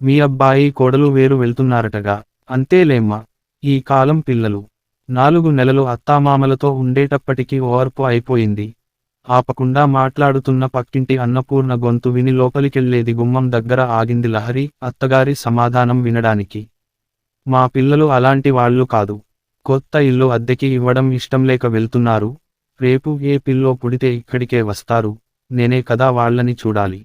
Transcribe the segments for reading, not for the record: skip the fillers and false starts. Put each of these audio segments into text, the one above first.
మీ అబ్బాయి కోడలు వేరు వెళ్తున్నారటగా. అంతేలేమ్మా, ఈ కాలం పిల్లలు. 4 నెలలు అత్తామామలతో ఉండేటప్పటికి ఓర్పు అయిపోయింది. ఆపకుండా మాట్లాడుతున్న పక్కింటి అన్నపూర్ణ గొంతు విని లోపలికెళ్ళేది గుమ్మం దగ్గర ఆగింది లహరి అత్తగారి సమాధానం వినడానికి. మా పిల్లలు అలాంటి వాళ్ళు కాదు. కొత్త ఇల్లు అద్దెకి ఇవ్వడం ఇష్టంలేక వెళ్తున్నారు. రేపు ఏ పిల్లో పుడితే ఇక్కడికే వస్తారు. నేనే కదా వాళ్ళని చూడాలి.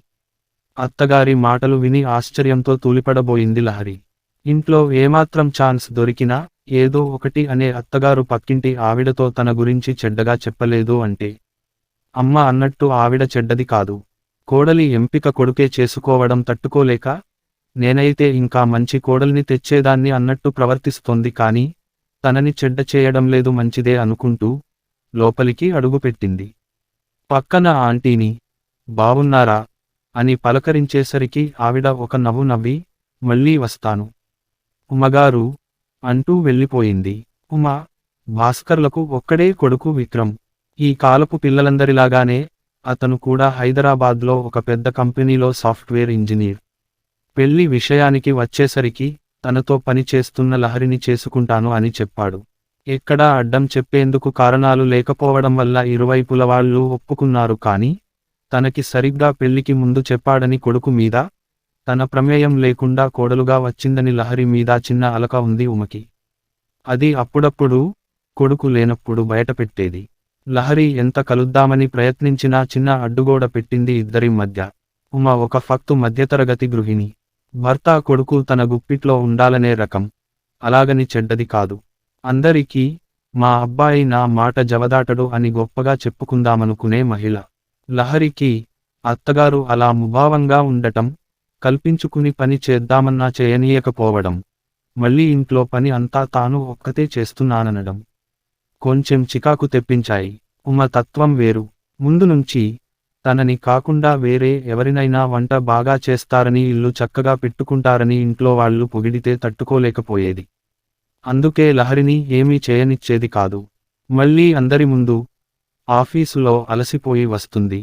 అత్తగారి మాటలు విని ఆశ్చర్యంతో తూలిపడబోయింది లహరి. ఇంట్లో ఏమాత్రం ఛాన్స్ దొరికినా ఏదో ఒకటి అనే అత్తగారు పక్కింటి ఆవిడతో తన గురించి చెడ్డగా చెప్పలేదు అంటే. అమ్మ అన్నట్టు ఆవిడ చెడ్డది కాదు. కోడలి ఎంపిక కొడుకే చేసుకోవడం తట్టుకోలేక నేనైతే ఇంకా మంచి కోడల్ని తెచ్చేదాన్ని అన్నట్టు ప్రవర్తిస్తోంది కానీ తనని చెడ్డ చేయడం లేదు మంచిదే అనుకుంటూ లోపలికి అడుగుపెట్టింది. పక్కన ఆంటీని బావున్నారా అని పలకరించేసరికి ఆవిడ ఒక నవ్వు నవ్వి మళ్ళీ వస్తాను ఉమగారు అంటూ వెళ్ళిపోయింది. ఉమా, భాస్కర్లకు ఒక్కడే కొడుకు విక్రమ్. ఈ కాలపు పిల్లలందరిలాగానే అతను కూడా హైదరాబాద్లో ఒక పెద్ద కంపెనీలో సాఫ్ట్వేర్ ఇంజనీర్. పెళ్లి విషయానికి వచ్చేసరికి తనతో పని చేస్తున్న లహరిని చేసుకుంటాను అని చెప్పాడు. ఎక్కడా అడ్డం చెప్పేందుకు కారణాలు లేకపోవడం వల్ల ఇరువైపుల వాళ్ళు ఒప్పుకున్నారు కానీ తనకి సరిగ్గా పెళ్లికి ముందు చెప్పాడని కొడుకు మీద, తన ప్రమేయం లేకుండా కోడలుగా వచ్చిందని లహరి మీద చిన్న అలక ఉంది ఉమకి. అది అప్పుడప్పుడు కొడుకు లేనప్పుడు బయటపెట్టేది. లహరి ఎంత కలుద్దామని ప్రయత్నించినా చిన్న అడ్డుగోడ పెట్టింది ఇద్దరి మధ్య. ఉమ ఒక ఫక్తు మధ్యతరగతి గృహిణి. భర్త కొడుకు తన గుప్పిట్లో ఉండాలనే రకం. అలాగని చెడ్డది కాదు. అందరికీ మా అబ్బాయి నా మాట జవదాటడు అని గొప్పగా చెప్పుకుందామనుకునే మహిళ. లహరికి అత్తగారు అలా ముభావంగా ఉండటం, కల్పించుకుని పని చేద్దామన్నా చేయనీయకపోవడం, మళ్ళీ ఇంట్లో పని అంతా తాను ఒక్కతే చేస్తున్నాననడం కొంచెం చికాకు తెప్పించాయి. ఉమ తత్వం వేరు. ముందు నుంచి తనని కాకుండా వేరే ఎవరినైనా వంట బాగా చేస్తారని ఇల్లు చక్కగా పెట్టుకుంటారని ఇంట్లో వాళ్ళు పొగిడితే తట్టుకోలేకపోయేది. అందుకే లహరిని ఏమీ చేయనిచ్చేది కాదు. మళ్ళీ అందరి ముందు ఆఫీసులో అలసిపోయి వస్తుంది.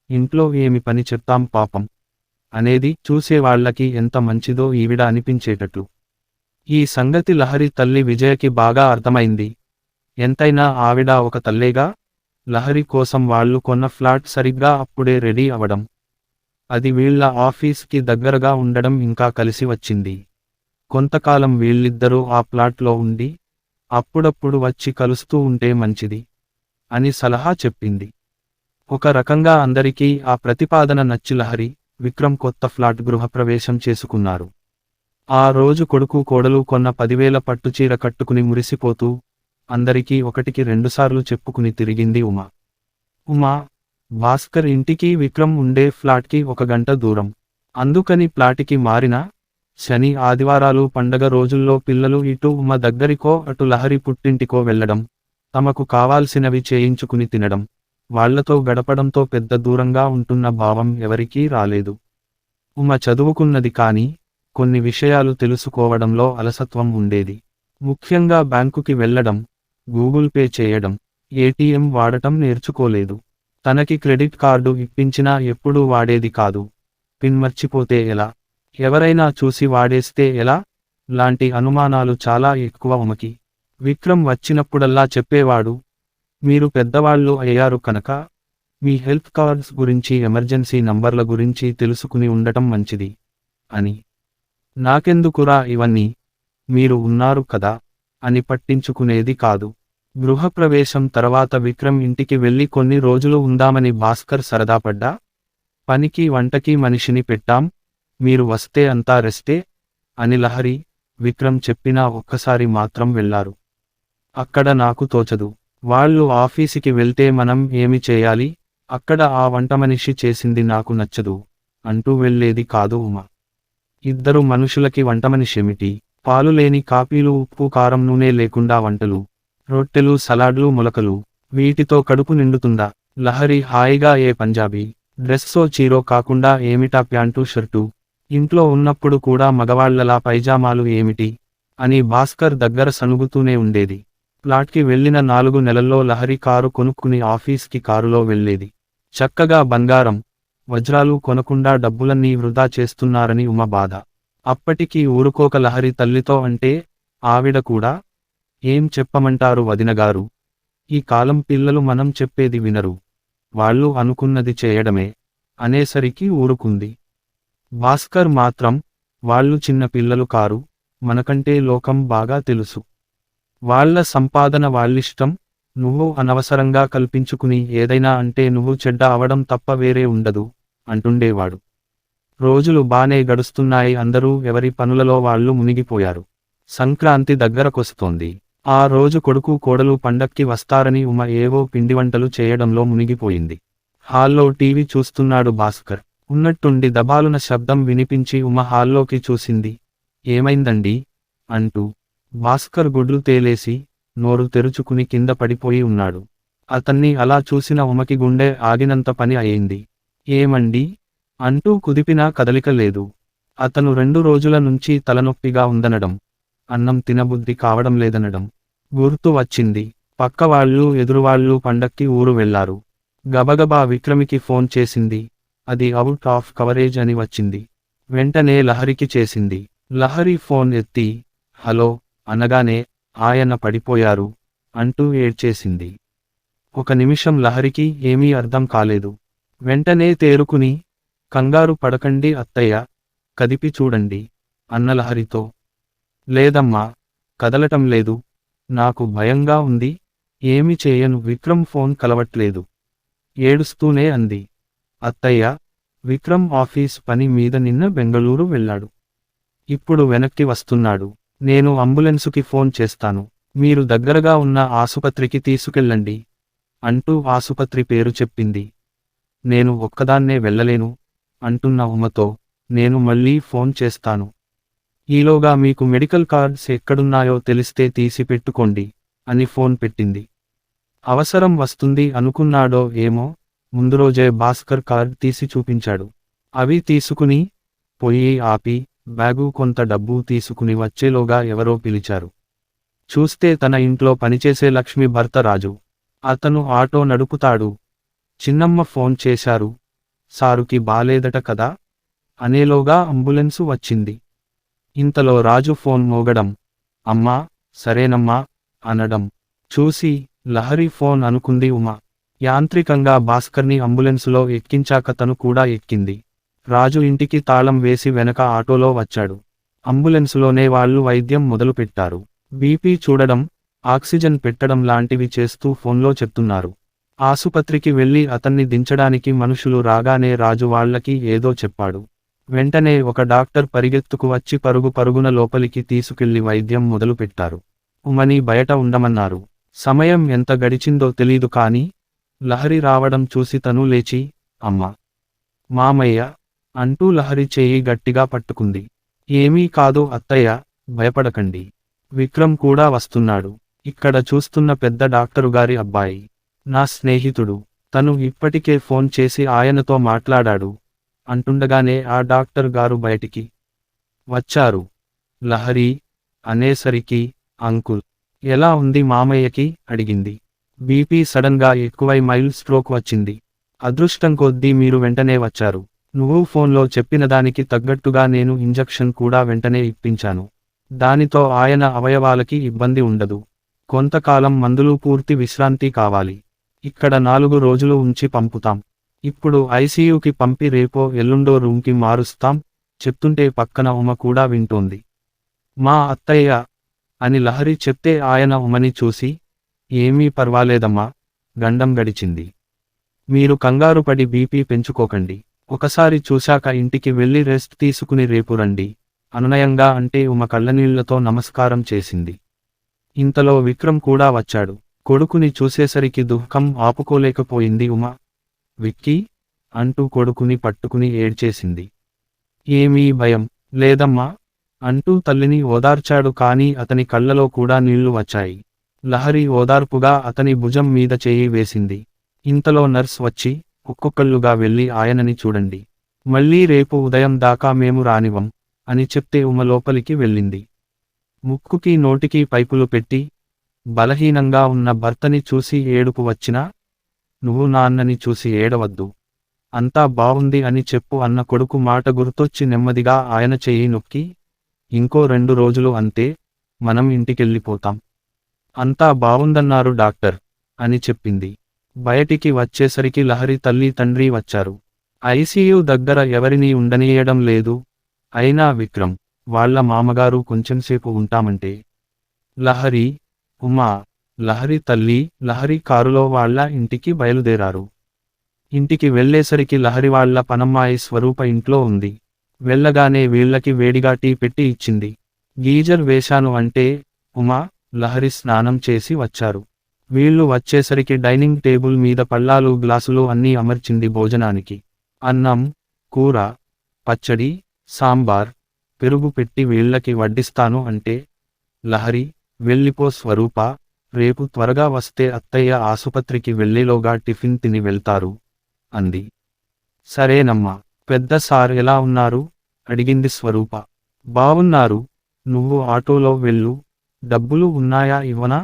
ఇంట్లో ఏమి పని చెప్తాం పాపం అనేది చూసేవాళ్లకి ఎంత మంచిదో ఈవిడ అనిపించేటట్లు. ఈ సంగతి లహరి తల్లి విజయకి బాగా అర్థమైంది. ఎంతైనా ఆవిడ ఒక తల్లేగా. లహరి కోసం వాళ్ళు కొన్న ఫ్లాట్ సరిగ్గా అప్పుడే రెడీ అవడం, అది వీళ్ళ ఆఫీస్కి దగ్గరగా ఉండడం ఇంకా కలిసి వచ్చింది. కొంతకాలం వీళ్ళిద్దరూ ఆ ప్లాట్లో ఉండి అప్పుడప్పుడు వచ్చి కలుస్తూ ఉంటే మంచిది అని సలహా చెప్పింది. ఒక రకంగా అందరికీ ఆ ప్రతిపాదన నచ్చి లహరి, విక్రమ్ కొత్త ఫ్లాట్ గృహప్రవేశం చేసుకున్నారు. ఆ రోజు కొడుకు కోడలు కొన్న 10,000 పట్టుచీర కట్టుకుని మురిసిపోతూ అందరికీ ఒకటికి రెండుసార్లు చెప్పుకుని తిరిగింది ఉమ. ఉమా, భాస్కర్ ఇంటికి విక్రమ్ ఉండే ఫ్లాట్కి 1 గంట దూరం. అందుకని ప్లాటికి మారినా శని ఆదివారాలు పండగ రోజుల్లో పిల్లలు ఇటు ఉమ దగ్గరికో అటు లహరి పుట్టింటికో వెళ్లడం, తమకు కావాల్సినవి చేయించుకుని తినడం, వాళ్లతో గడపడంతో పెద్ద దూరంగా ఉంటున్న భావం ఎవరికీ రాలేదు. ఉమ చదువుకున్నది కానీ కొన్ని విషయాలు తెలుసుకోవడంలో అలసత్వం ఉండేది. ముఖ్యంగా బ్యాంకుకి వెళ్లడం, గూగుల్ పే చేయడం, ఏటీఎం వాడటం నేర్చుకోలేదు. తనకి క్రెడిట్ కార్డు ఇప్పించినా ఎప్పుడూ వాడేది కాదు. పిన్ మర్చిపోతే ఎలా, ఎవరైనా చూసి వాడేస్తే ఎలా లాంటి అనుమానాలు చాలా ఎక్కువ ఉమకి. విక్రమ్ వచ్చినప్పుడల్లా చెప్పేవాడు, మీరు పెద్దవాళ్ళు అయ్యారు కనుక మీ హెల్త్ కార్డ్స్ గురించి ఎమర్జెన్సీ నంబర్ల గురించి తెలుసుకుని ఉండటం మంచిది అని. నాకెందుకురా ఇవన్నీ, మీరు ఉన్నారు కదా అని పట్టించుకునేది కాదు. గృహప్రవేశం తర్వాత విక్రమ్ ఇంటికి వెళ్లి కొన్ని రోజులు ఉందామని భాస్కర్ సరదాపడ్డా, పనికి వంటకి మనిషిని పెట్టాం, మీరు వస్తే అంతా రెస్టే అని లహరి, విక్రమ్ చెప్పినా ఒక్కసారి మాత్రం వెళ్లారు. అక్కడ నాకు తోచదు. వాళ్ళు ఆఫీసుకి వెళ్తే మనం ఏమి చేయాలి, అక్కడ ఆ వంటమనిషి చేసింది నాకు నచ్చదు అంటూ వెళ్లేది కాదు ఉమ. ఇద్దరు మనుషులకి వంటమనిషేమిటి, పాలు లేని కాపీలు, ఉప్పు కారం నూనె లేకుండా వంటలు, రొట్టెలు సలాడ్లు మొలకలు, వీటితో కడుపు నిండుతుందా? లహరి హాయిగా ఏ పంజాబీ డ్రెస్సో చీరో కాకుండా ఏమిటా ప్యాంటు షర్టు, ఇంట్లో ఉన్నప్పుడు కూడా మగవాళ్లలా పైజామాలు ఏమిటి అని భాస్కర్ దగ్గర సనుగుతూనే ఉండేది. ప్లాట్కి వెళ్లిన 4 నెలల్లో లహరి కారు కొనుక్కుని ఆఫీస్కి కారులో వెళ్లేది. చక్కగా బంగారం, వజ్రాలు కొనకుండా డబ్బులన్నీ వృధా చేస్తున్నారని ఉమ బాధ. అప్పటికీ ఊరుకోక లహరి తల్లితో అంటే, ఆవిడ కూడా, ఏం చెప్పమంటారు వదినగారు, ఈ కాలం పిల్లలు మనం చెప్పేది వినరు, వాళ్ళు అనుకున్నది చేయడమే, అనేసరికి ఊరుకుంది. భాస్కర్ మాత్రం, వాళ్ళు చిన్న పిల్లలు కారు, మనకంటే లోకం బాగా తెలుసు. వాళ్ళ సంపాదన వాళ్ళిష్టం, నువ్వు అనవసరంగా కల్పించుకుని ఏదైనా అంటే నువ్వు చెడ్డ అవడం తప్ప వేరే ఉండదు, అంటుండేవాడు. రోజులు బానే గడుస్తున్నాయి, అందరూ ఎవరి పనులలో వాళ్ళు మునిగిపోయారు. సంక్రాంతి దగ్గరకొస్తోంది. ఆ రోజు కొడుకు కోడలు పండక్కి వస్తారని ఉమ ఏవో పిండివంటలు చేయడంలో మునిగిపోయింది. హాల్లో టీవీ చూస్తున్నాడు భాస్కర్. ఉన్నట్టుండి దబాలున శబ్దం వినిపించి ఉమ హాల్లోకి చూసింది. ఏమైందండీ అంటూ. భాస్కర్ గుడ్లు తేలేసి, నోరు తెరుచుకుని కింద పడిపోయి ఉన్నాడు. అతన్ని అలా చూసిన ఉమకి గుండె ఆగినంత పని అయింది. ఏమండీ అంటూ కుదిపినా కదలిక లేదు. అతను 2 రోజుల నుంచి తలనొప్పిగా ఉందనడం, అన్నం తినబుద్ధి కావడం లేదనడం గుర్తు వచ్చింది. పక్కవాళ్ళు ఎదురువాళ్ళు పండక్కి ఊరు వెళ్లారు. గబగబా విక్రమికి ఫోన్ చేసింది. అది అవుట్ ఆఫ్ కవరేజ్ అని వచ్చింది. వెంటనే లహరికి చేసింది. లహరి ఫోన్ ఎత్తి, హలో అనగానే, ఆయన పడిపోయారు అంటూ ఏడ్చేసింది. ఒక నిమిషం లహరికి ఏమీ అర్థం కాలేదు. వెంటనే తేరుకుని, కంగారు పడకండి అత్తయ్య, కదిపి చూడండి అన్న లహరితో. లేదమ్మా, కదలటం లేదు, నాకు భయంగా ఉంది, ఏమి చేయను, విక్రమ్ ఫోన్ కలవట్లేదు, ఏడుస్తూనే అంది. అత్తయ్య, విక్రమ్ ఆఫీస్ పని మీద నిన్న బెంగళూరు వెళ్ళాడు. ఇప్పుడు వెనక్కి వస్తున్నాడు. నేను అంబులెన్సుకి ఫోన్ చేస్తాను, మీరు దగ్గరగా ఉన్న ఆసుపత్రికి తీసుకెళ్ళండి అంటూ ఆసుపత్రి పేరు చెప్పింది. నేను ఒక్కదాన్నే వెళ్ళలేను అంటున్న ఉమతో, నేను మళ్ళీ ఫోన్ చేస్తాను. ఈలోగా మీకు మెడికల్ కార్డ్స్ ఎక్కడున్నాయో తెలిస్తే తీసి పెట్టుకోండి అని ఫోన్ పెట్టింది. అవసరం వస్తుంది అనుకున్నాడో ఏమో, ముందు రోజే భాస్కర్ కార్డ్ తీసి చూపించాడు. అవి తీసుకుని, పొయ్యి ఆపి, బ్యాగు కొంత డబ్బు తీసుకుని వచ్చేలోగా ఎవరో పిలిచారు. చూస్తే తన ఇంట్లో పనిచేసే లక్ష్మి భర్త రాజు. అతను ఆటో నడుపుతాడు. చిన్నమ్మ ఫోన్ చేశారు. సారుకి బాలేదట కదా అనేలోగా అంబులెన్సు వచ్చింది. ఇంతలో రాజు ఫోన్ మోగడం, అమ్మా, సరేనమ్మా అనడం చూసి, లహరి ఫోన్ అనుకుంది ఉమ. యాంత్రికంగా భాస్కర్ని అంబులెన్సులో ఎక్కించాక తను కూడా ఎక్కింది. రాజు ఇంటికి తాళం వేసి వెనక ఆటోలో వచ్చాడు. అంబులెన్సులోనే వాళ్ళు వైద్యం మొదలుపెట్టారు. బీపీ చూడడం, ఆక్సిజన్ పెట్టడం లాంటివి చేస్తూ ఫోన్లో చెప్తున్నారు. ఆసుపత్రికి వెళ్లి అతన్ని దించడానికి మనుషులు రాగానే రాజు వాళ్లకి ఏదో చెప్పాడు. వెంటనే ఒక డాక్టర్ పరిగెత్తుకు వచ్చి పరుగు పరుగున లోపలికి తీసుకెళ్లి వైద్యం మొదలుపెట్టారు. ఉమని బయట ఉండమన్నారు. సమయం ఎంత గడిచిందో తెలీదు కానీ, లహరి రావడం చూసి తను లేచి, అమ్మా, మామయ్య అంటూ లహరి చేయి గట్టిగా పట్టుకుంది. ఏమీ కాదు అత్తయ్య, భయపడకండి, విక్రమ్ కూడా వస్తున్నాడు, ఇక్కడ చూస్తున్న పెద్ద డాక్టరుగారి అబ్బాయి, నా స్నేహితుడు, తను ఇప్పటికే ఫోన్ చేసి ఆయనతో మాట్లాడాడు అంటుండగానే ఆ డాక్టర్ గారు బయటికి వచ్చారు. లహరి అనేసరికి, అంకుల్, ఎలా ఉంది మామయ్యకి అడిగింది. బీపీ సడన్గా ఎక్కువై మైల్డ్ స్ట్రోక్ వచ్చింది. అదృష్టం కొద్దీ మీరు వెంటనే వచ్చారు. నువ్వు ఫోన్లో చెప్పిన దానికి తగ్గట్టుగా నేను ఇంజెక్షన్ కూడా వెంటనే ఇప్పించాను. దానితో ఆయన అవయవాలకి ఇబ్బంది ఉండదు. కొంతకాలం మందులు పూర్తి విశ్రాంతి కావాలి. ఇక్కడ 4 రోజులు ఉంచి పంపుతాం. ఇప్పుడు ఐసీయూకి పంపి రేపో ఎల్లుండో రూమ్కి మారుస్తాం చెప్తుంటే పక్కన ఉమ కూడా వింటోంది. మా అత్తయ్య అని లహరి చెప్తే ఆయన ఉమని చూసి, ఏమీ పర్వాలేదమ్మా, గండం గడిచింది. మీరు కంగారుపడి బీపీ పెంచుకోకండి. ఒకసారి చూశాక ఇంటికి వెళ్ళి రెస్ట్ తీసుకుని రేపు రండి అనునయంగా అంటే ఉమ కళ్ళనీళ్లతో నమస్కారం చేసింది. ఇంతలో విక్రమ్ కూడా వచ్చాడు. కొడుకుని చూసేసరికి దుఃఖం ఆపుకోలేకపోయింది ఉమ. విక్కీ అంటూ కొడుకుని పట్టుకుని ఏడ్చేసింది. ఏమీ భయం లేదమ్మా అంటూ తల్లిని ఓదార్చాడు. కానీ అతని కళ్ళలో కూడా నీళ్లు వచ్చాయి. లహరి ఓదార్పుగా అతని భుజం మీద చేయి వేసింది. ఇంతలో నర్స్ వచ్చి, ఒక్కొక్కళ్ళుగా వెళ్ళి ఆయనని చూడండి, మళ్ళీ రేపు ఉదయం దాకా మేము రానివ్వం అని చెప్తే ఉమ లోపలికి వెళ్ళింది. ముక్కుకి నోటికి పైపులు పెట్టి, బలహీనంగా ఉన్న భర్తని చూసి ఏడుపు వచ్చినా, నువ్వు నాన్నని చూసి ఏడవద్దు అంతా బావుంది అని చెప్పు అన్న కొడుకు మాట గుర్తొచ్చి నెమ్మదిగా ఆయన చెయ్యి నొక్కి, ఇంకో 2 రోజులు అంతే, మనం ఇంటికెళ్ళిపోతాం. అంతా బావుందన్నారు డాక్టర్ అని చెప్పింది. బయటికి వచ్చేసరికి లహరి తల్లి తండ్రి వచ్చారు. ఐసీయూ దగ్గర ఎవరినీ ఉండనీయడం లేదు. అయినా విక్రమ్ వాళ్ళ మామగారు కొంచెంసేపు ఉంటామంటే. లహరి, ఉమా, లహరి తల్లి, లహరి కారులో వాళ్ళ ఇంటికి బయలుదేరారు. ఇంటికి వెళ్ళేసరికి లహరి వాళ్ళ పనమ్మాయి స్వరూప ఇంట్లో ఉంది. వెళ్ళగానే వీళ్ళకి వేడిగా టీ పెట్టి ఇచ్చింది. గీజర్ వేశాను అంటే, ఉమా, లహరి స్నానం చేసి వచ్చారు. వీళ్ళు వచ్చేసరికి డైనింగ్ టేబుల్ మీద పళ్ళాలు గ్లాసులు అన్నీ అమర్చింది భోజనానికి. అన్నం, కూర, పచ్చడి, సాంబార్, పెరుగు పెట్టి వీళ్ళకి వడ్డిస్తాను అంటే, లహరి, వెళ్ళిపో స్వరూప, రేపు త్వరగా వస్తే అత్తయ్య ఆసుపత్రికి వెళ్ళేలోగా టిఫిన్ తిని వెళ్తారు అంది. సరేనమ్మా. పెద్ద సార్ ఎలా ఉన్నారు అడిగింది స్వరూప. బావున్నారు, నువ్వు ఆటోలో వెళ్ళు, డబ్బులు ఉన్నాయా ఇవ్వనా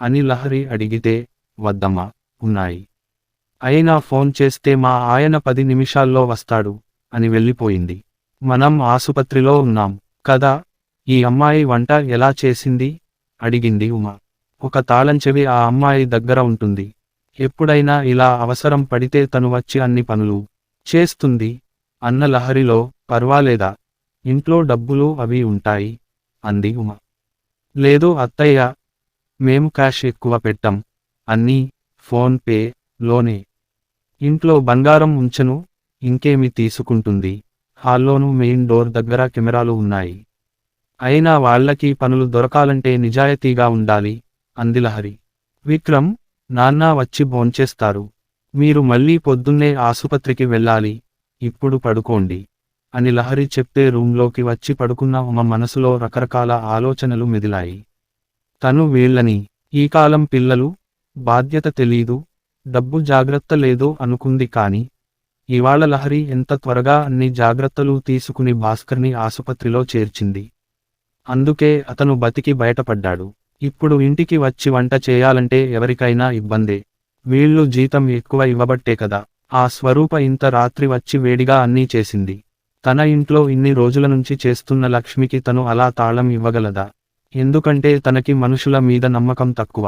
అని లహరి అడిగితే, వద్దమ్మా, ఉన్నాయి. అయినా ఫోన్ చేస్తే మా ఆయన 10 నిమిషాల్లో వస్తాడు అని వెళ్ళిపోయింది. మనం ఆసుపత్రిలో ఉన్నాం కదా, ఈ అమ్మాయి వంట ఎలా చేసింది అడిగింది ఉమా. ఒక తాళంచెవి ఆ అమ్మాయి దగ్గర ఉంటుంది. ఎప్పుడైనా ఇలా అవసరం పడితే తను వచ్చి అన్ని పనులు చేస్తుంది అన్న లహరిలో, పర్వాలేదా, ఇంట్లో డబ్బులు అవి ఉంటాయి అంది ఉమా. లేదు అత్తయ్య, మేము క్యాష్ ఎక్కువ పెట్టం, అన్నీ ఫోన్ పే లోనే. ఇంట్లో బంగారం ఉంచను, ఇంకేమి తీసుకుంటుంది, హాల్లోనూ మెయిన్ డోర్ దగ్గర కెమెరాలు ఉన్నాయి. అయినా వాళ్ళకి పనులు దొరకాలంటే నిజాయితీగా ఉండాలి అంది లహరి. విక్రమ్, నాన్న వచ్చి భోంచేస్తారు, మీరు మళ్ళీ పొద్దున్నే ఆసుపత్రికి వెళ్ళాలి, ఇప్పుడు పడుకోండి అని లహరి చెప్తే రూంలోకి వచ్చి పడుకున్న ఉమ మనసులో రకరకాల ఆలోచనలు మెదిలాయి. తను వీళ్ళని, ఈ కాలం పిల్లలు, బాధ్యత తెలీదు, డబ్బు జాగ్రత్త లేదు అనుకుంది కాని, ఇవాళ లహరి ఎంత త్వరగా అన్ని జాగ్రత్తలు తీసుకుని భాస్కర్ని ఆసుపత్రిలో చేర్చింది. అందుకే అతను బతికి బయటపడ్డాడు. ఇప్పుడు ఇంటికి వచ్చి వంట చేయాలంటే ఎవరికైనా ఇబ్బందే. వీళ్ళు జీతం ఎక్కువ ఇవ్వబట్టే కదా ఆ స్వరూప ఇంత రాత్రి వచ్చి వేడిగా అన్నీ చేసింది. తన ఇంట్లో ఇన్ని రోజుల నుంచి చేస్తున్న లక్ష్మికి తను అలా తాళం ఇవ్వగలదా? ఎందుకంటే తనకి మనుషుల మీద నమ్మకం తక్కువ.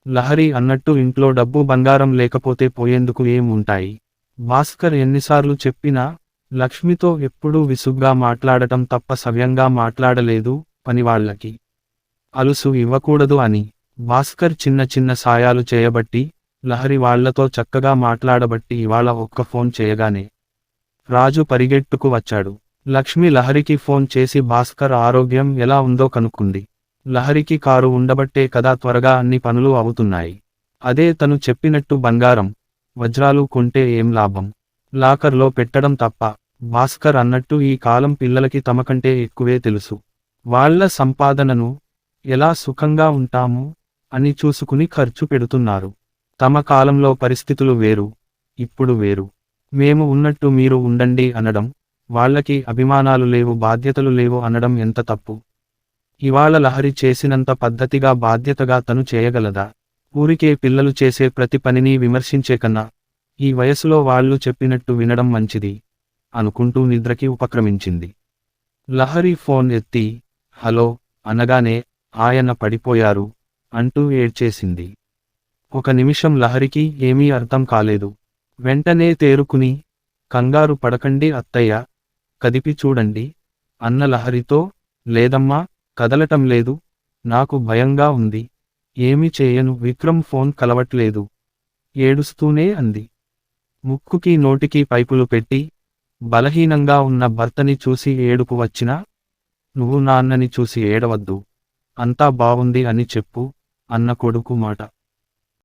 లహరి అన్నట్టు ఇంట్లో డబ్బు బంగారం లేకపోతే పోయేందుకు ఏం ఉంటాయి? భాస్కర్ ఎన్నిసార్లు చెప్పినా, లక్ష్మితో ఎప్పుడూ విసుగ్గా మాట్లాడటం తప్ప సవ్యంగా మాట్లాడలేదు, పనివాళ్లకి అలుసు ఇవ్వకూడదు అని. భాస్కర్ చిన్న చిన్న సాయాలు చేయబట్టి, లహరి వాళ్లతో చక్కగా మాట్లాడబట్టి ఇవాళ ఒక్క ఫోన్ చేయగానే రాజు పరిగెట్టుకు వచ్చాడు. లక్ష్మి లహరికి ఫోన్ చేసి భాస్కర్ ఆరోగ్యం ఎలా ఉందో కనుక్కుంది. లహరికి కారు ఉండబట్టే కదా త్వరగా అన్ని పనులు అవుతున్నాయి. అదే తను చెప్పినట్టు బంగారం, వజ్రాలు కొంటే ఏం లాభం, లాకర్లో పెట్టడం తప్ప. భాస్కర్ అన్నట్టు ఈ కాలం పిల్లలకి తమకంటే ఎక్కువే తెలుసు. వాళ్ళ సంపాదనను ఎలా సుఖంగా ఉంటాము అని చూసుకుని ఖర్చు పెడుతున్నారు. తమ కాలంలో పరిస్థితులు వేరు, ఇప్పుడు వేరు. మేము ఉన్నట్టు మీరు ఉండండి అనడం, వాళ్ళకి అభిమానాలు లేవు బాధ్యతలు లేవు అనడం ఎంత తప్పు. ఇవాళ లహరి చేసినంత పద్ధతిగా బాధ్యతగా తను చేయగలదా? ఊరికే పిల్లలు చేసే ప్రతి పనిని విమర్శించే కన్నా, ఈ వయసులో వాళ్ళు చెప్పినట్టు వినడం మంచిది అనుకుంటూ నిద్రకి ఉపక్రమించింది. లహరి ఫోన్ ఎత్తి, హలో అనగానే, ఆయన పడిపోయారు అంటూ ఏడ్చేసింది. ఒక నిమిషం లహరికి ఏమీ అర్థం కాలేదు. వెంటనే తేరుకుని, కంగారు పడకండి అత్తయ్య, కదిపి చూడండి అన్న లహరితో, లేదమ్మా, కదలటం లేదు, నాకు భయంగా ఉంది, ఏమి చేయను. విక్రమ్ ఫోన్ కలవట్లేదు ఏడుస్తూనే అంది. ముక్కుకి నోటికి పైపులు పెట్టి, బలహీనంగా ఉన్న భర్తని చూసి ఏడుపు వచ్చినా, నువ్వు నాన్నని చూసి ఏడవద్దు, అంతా బావుంది అని చెప్పు అన్న కొడుకు మాట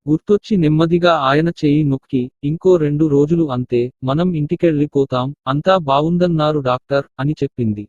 గుర్తొచ్చి నెమ్మదిగా ఆయన చెయ్యి నొక్కి, ఇంకో 2 రోజులు అంతే, మనం ఇంటికెళ్ళిపోతాం, అంతా బావుందన్నారు డాక్టర్ అని చెప్పింది.